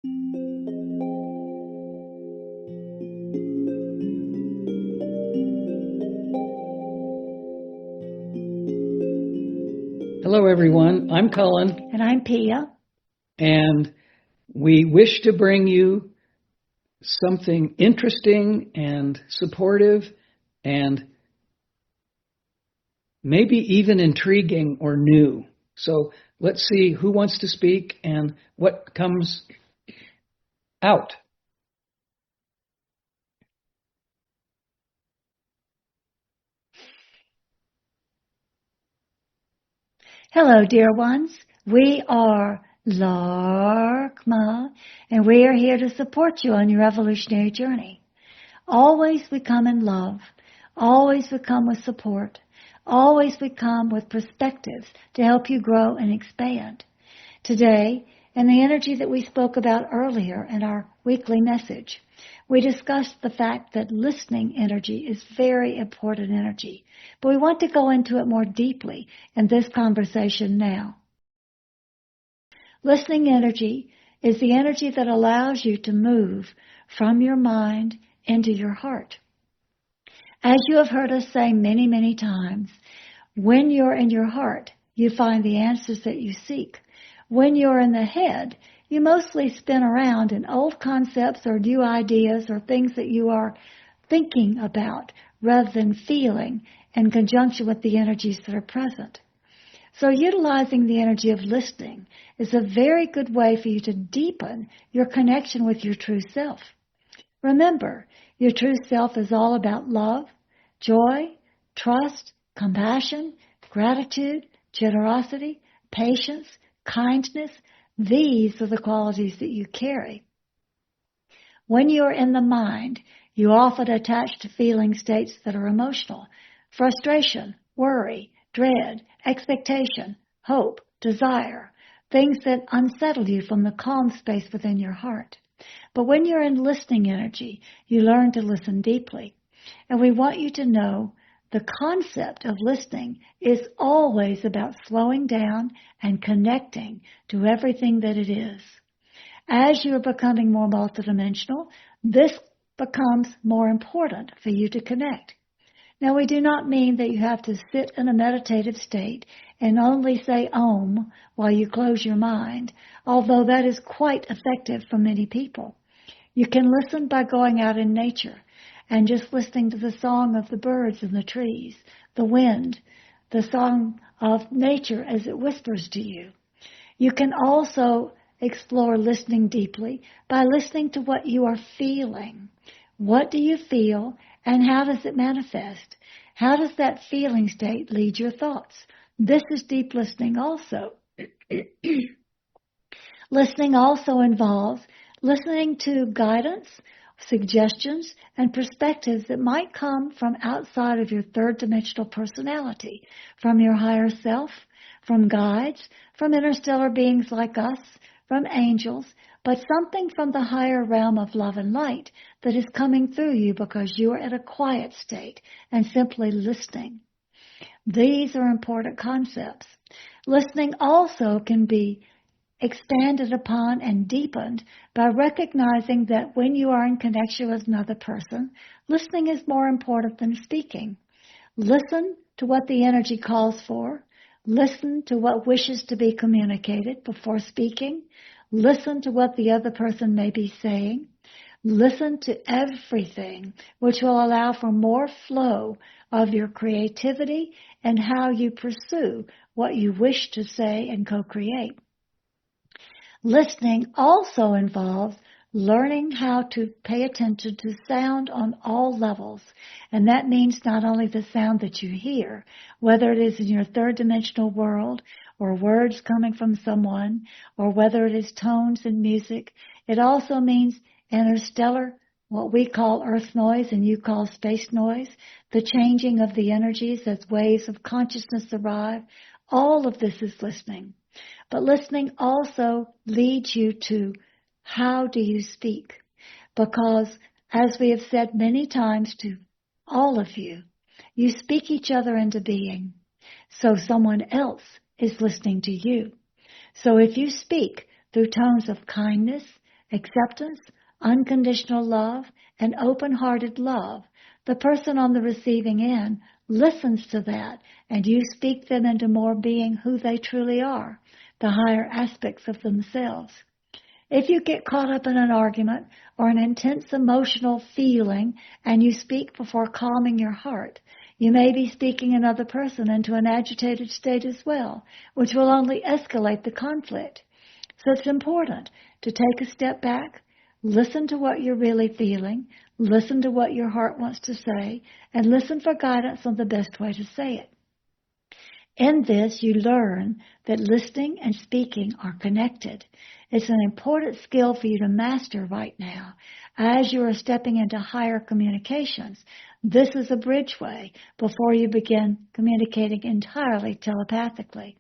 Hello, everyone. I'm Cullen. And I'm Pia. And we wish to bring you something interesting and supportive and maybe even intriguing or new. So let's see who wants to speak and what comes out. Hello, dear ones. We are Laarkmaa, and we are here to support you on your evolutionary journey. Always we come in love. Always we come with support. Always we come with perspectives to help you grow and expand. Today, in the energy that we spoke about earlier in our weekly message, we discussed the fact that listening energy is very important energy, but we want to go into it more deeply in this conversation now. Listening energy is the energy that allows you to move from your mind into your heart. As you have heard us say many, many times, when you're in your heart, you find the answers that you seek. When you're in the head, you mostly spin around in old concepts or new ideas or things that you are thinking about rather than feeling in conjunction with the energies that are present. So utilizing the energy of listening is a very good way for you to deepen your connection with your true self. Remember, your true self is all about love, joy, trust, compassion, gratitude, generosity, patience, kindness. These are the qualities that you carry. When you're in the mind, you often attach to feeling states that are emotional: frustration, worry, dread, expectation, hope, desire, things that unsettle you from the calm space within your heart. But when you're in listening energy, you learn to listen deeply. And we want you to know the concept of listening is always about slowing down and connecting to everything that it is. As you are becoming more multidimensional, this becomes more important for you to connect. Now, we do not mean that you have to sit in a meditative state and only say Om while you close your mind, although that is quite effective for many people. You can listen by going out in nature and just listening to the song of the birds in the trees, the wind, the song of nature as it whispers to you. You can also explore listening deeply by listening to what you are feeling. What do you feel and how does it manifest? How does that feeling state lead your thoughts? This is deep listening also. Listening also involves listening to guidance, suggestions, and perspectives that might come from outside of your third dimensional personality, from your higher self, from guides, from interstellar beings like us, from angels, but something from the higher realm of love and light that is coming through you because you are at a quiet state and simply listening. These are important concepts. Listening also can be expanded upon and deepened by recognizing that when you are in connection with another person, listening is more important than speaking. Listen to what the energy calls for. Listen to what wishes to be communicated before speaking. Listen to what the other person may be saying. Listen to everything, which will allow for more flow of your creativity and how you pursue what you wish to say and co-create. Listening also involves learning how to pay attention to sound on all levels. And that means not only the sound that you hear, whether it is in your third dimensional world or words coming from someone, or whether it is tones and music. It also means interstellar, what we call earth noise and you call space noise, the changing of the energies as waves of consciousness arrive. All of this is listening. But listening also leads you to how do you speak? Because as we have said many times to all of you, you speak each other into being. So someone else is listening to you. So if you speak through tones of kindness, acceptance, unconditional love, and open-hearted love. The person on the receiving end listens to that, and you speak them into more being who they truly are, the higher aspects of themselves. If you get caught up in an argument or an intense emotional feeling and you speak before calming your heart, you may be speaking another person into an agitated state as well, which will only escalate the conflict. So it's important to take a step back, listen to what you're really feeling, listen to what your heart wants to say, and listen for guidance on the best way to say it. In this, you learn that listening and speaking are connected. It's an important skill for you to master right now. As you are stepping into higher communications, this is a bridgeway before you begin communicating entirely telepathically.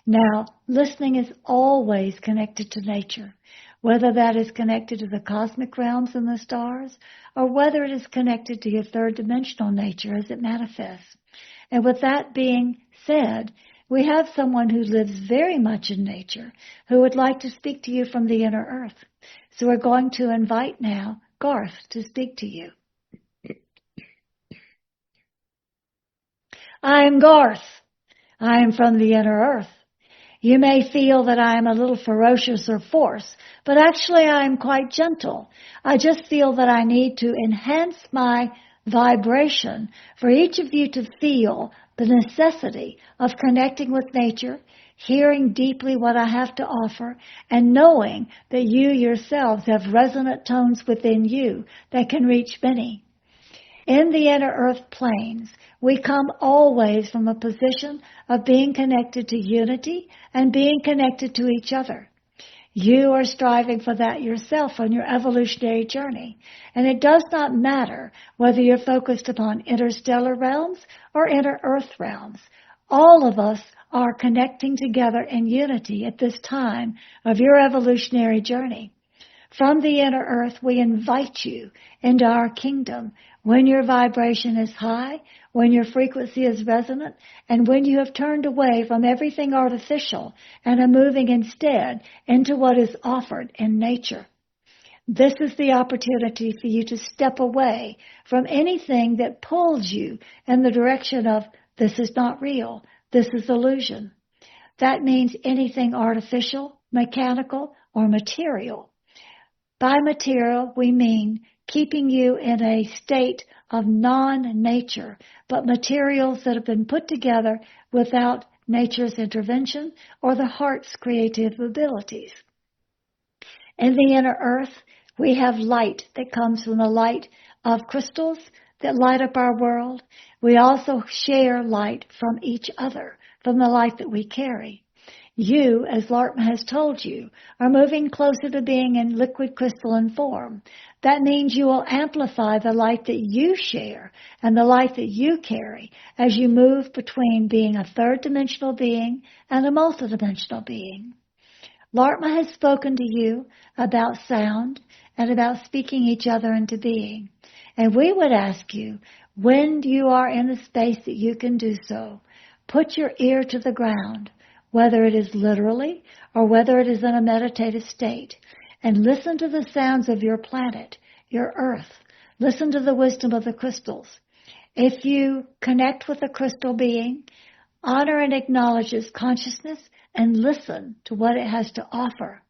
Now, listening is always connected to nature, whether that is connected to the cosmic realms and the stars, or whether it is connected to your third-dimensional nature as it manifests. And with that being said, we have someone who lives very much in nature who would like to speak to you from the inner earth. So we're going to invite now Garth to speak to you. I am Garth. I am from the inner earth. You may feel that I am a little ferocious or force, but actually I am quite gentle. I just feel that I need to enhance my vibration for each of you to feel the necessity of connecting with nature, hearing deeply what I have to offer, and knowing that you yourselves have resonant tones within you that can reach many. In the inner earth planes, we come always from a position of being connected to unity and being connected to each other. You are striving for that yourself on your evolutionary journey. And it does not matter whether you're focused upon interstellar realms or inner earth realms. All of us are connecting together in unity at this time of your evolutionary journey. From the inner earth, we invite you into our kingdom when your vibration is high, when your frequency is resonant, and when you have turned away from everything artificial and are moving instead into what is offered in nature. This is the opportunity for you to step away from anything that pulls you in the direction of this is not real, this is illusion. That means anything artificial, mechanical, or material. By material, we mean keeping you in a state of non-nature, but materials that have been put together without nature's intervention or the heart's creative abilities. In the inner earth, we have light that comes from the light of crystals that light up our world. We also share light from each other, from the light that we carry. You, as Laarkmaa has told you, are moving closer to being in liquid crystalline form. That means you will amplify the light that you share and the light that you carry as you move between being a third-dimensional being and a multidimensional being. Laarkmaa has spoken to you about sound and about speaking each other into being. And we would ask you, when you are in the space that you can do so, put your ear to the ground, whether it is literally or whether it is in a meditative state, and listen to the sounds of your planet, your earth. Listen to the wisdom of the crystals. If you connect with a crystal being, honor and acknowledge its consciousness and listen to what it has to offer.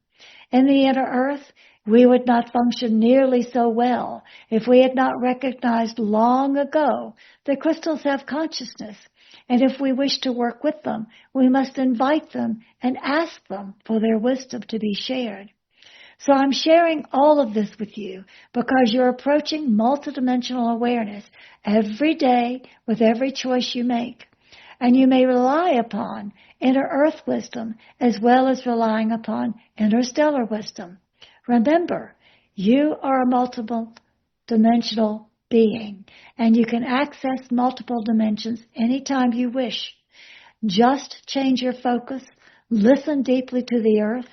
In the inner earth, we would not function nearly so well if we had not recognized long ago that crystals have consciousness. And if we wish to work with them, we must invite them and ask them for their wisdom to be shared. So I'm sharing all of this with you because you're approaching multidimensional awareness every day with every choice you make. And you may rely upon inner earth wisdom as well as relying upon interstellar wisdom. Remember, you are a multiple dimensional being, and you can access multiple dimensions anytime you wish. Just change your focus, listen deeply to the earth,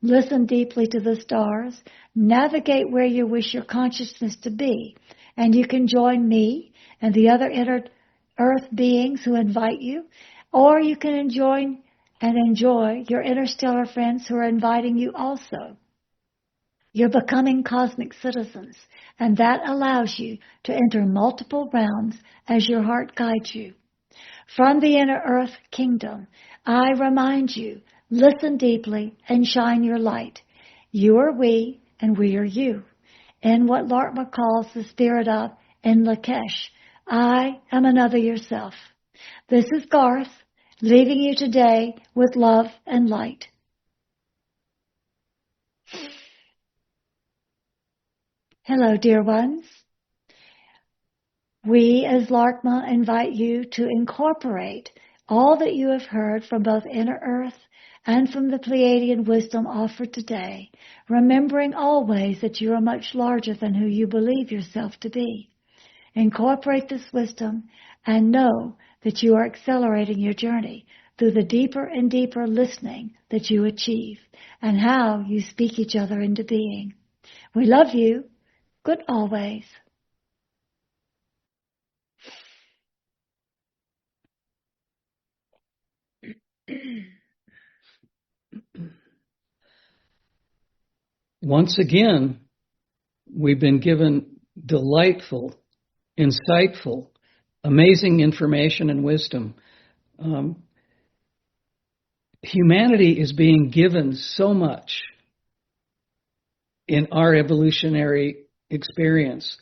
listen deeply to the stars, navigate where you wish your consciousness to be, and you can join me and the other inner earth beings who invite you, or you can enjoy your interstellar friends who are inviting you also. You're becoming cosmic citizens, and that allows you to enter multiple realms as your heart guides you. From the inner earth kingdom, I remind you, listen deeply and shine your light. You are we, and we are you. In what Laarkmaa calls the spirit of in Lakesh, I am another yourself. This is Garth, leaving you today with love and light. Hello, dear ones. We, as Laarkmaa, invite you to incorporate all that you have heard from both Inner Earth and from the Pleiadian wisdom offered today, remembering always that you are much larger than who you believe yourself to be. Incorporate this wisdom and know that you are accelerating your journey through the deeper and deeper listening that you achieve and how you speak each other into being. We love you. Good always. Once again, we've been given delightful, insightful, amazing information and wisdom. Humanity is being given so much in our evolutionary experience.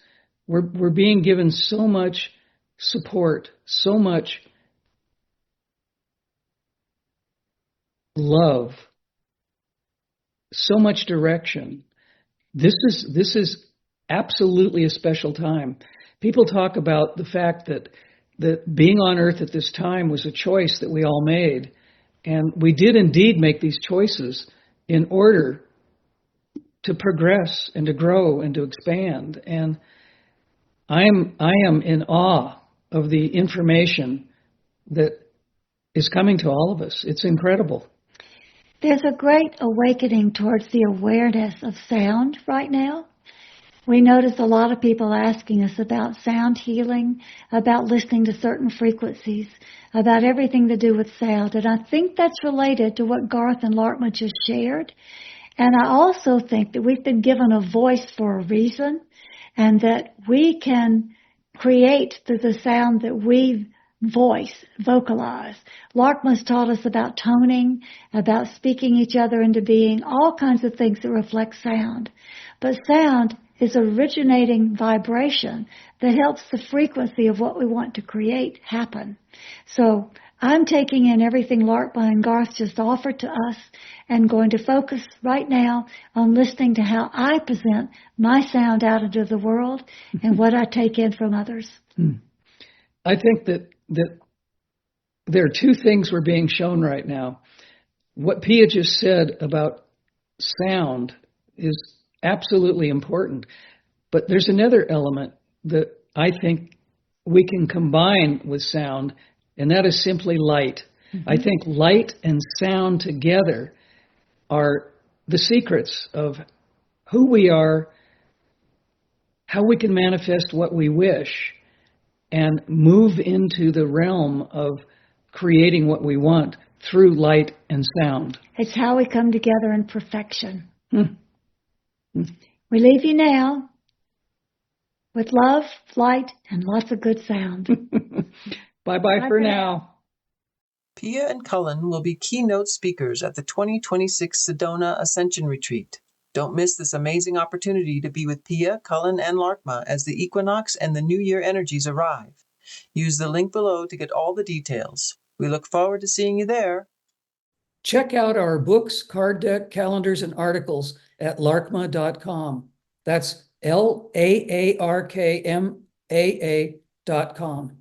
We're being given so much support, so much love, so much direction. This is absolutely a special time. People talk about the fact that being on Earth at this time was a choice that we all made. And we did indeed make these choices in order to progress and to grow and to expand. And I am in awe of the information that is coming to all of us. It's incredible. There's a great awakening towards the awareness of sound right now. We notice a lot of people asking us about sound healing, about listening to certain frequencies, about everything to do with sound. And I think that's related to what Garth and Laarkmaa just shared. And I also think that we've been given a voice for a reason, and that we can create through the sound that we vocalize. Laarkmaa's taught us about toning, about speaking each other into being, all kinds of things that reflect sound. But sound is originating vibration that helps the frequency of what we want to create happen. So I'm taking in everything Laarkmaa and Garth just offered to us and going to focus right now on listening to how I present my sound out into the world and what I take in from others. I think that there are two things we're being shown right now. What Pia just said about sound is absolutely important. But there's another element that I think we can combine with sound, and that is simply light. Mm-hmm. I think light and sound together are the secrets of who we are, how we can manifest what we wish, and move into the realm of creating what we want through light and sound. It's how we come together in perfection. We leave you now with love, light, and lots of good sound. Bye-bye for now. Pia and Cullen will be keynote speakers at the 2026 Sedona Ascension Retreat. Don't miss this amazing opportunity to be with Pia, Cullen, and Laarkmaa as the Equinox and the New Year energies arrive. Use the link below to get all the details. We look forward to seeing you there. Check out our books, card deck, calendars, and articles at laarkmaa.com. That's LAARKMAA.com.